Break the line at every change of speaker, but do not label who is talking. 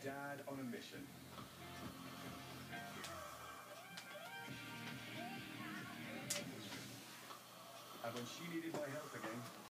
dad on a mission. And when she needed my help again,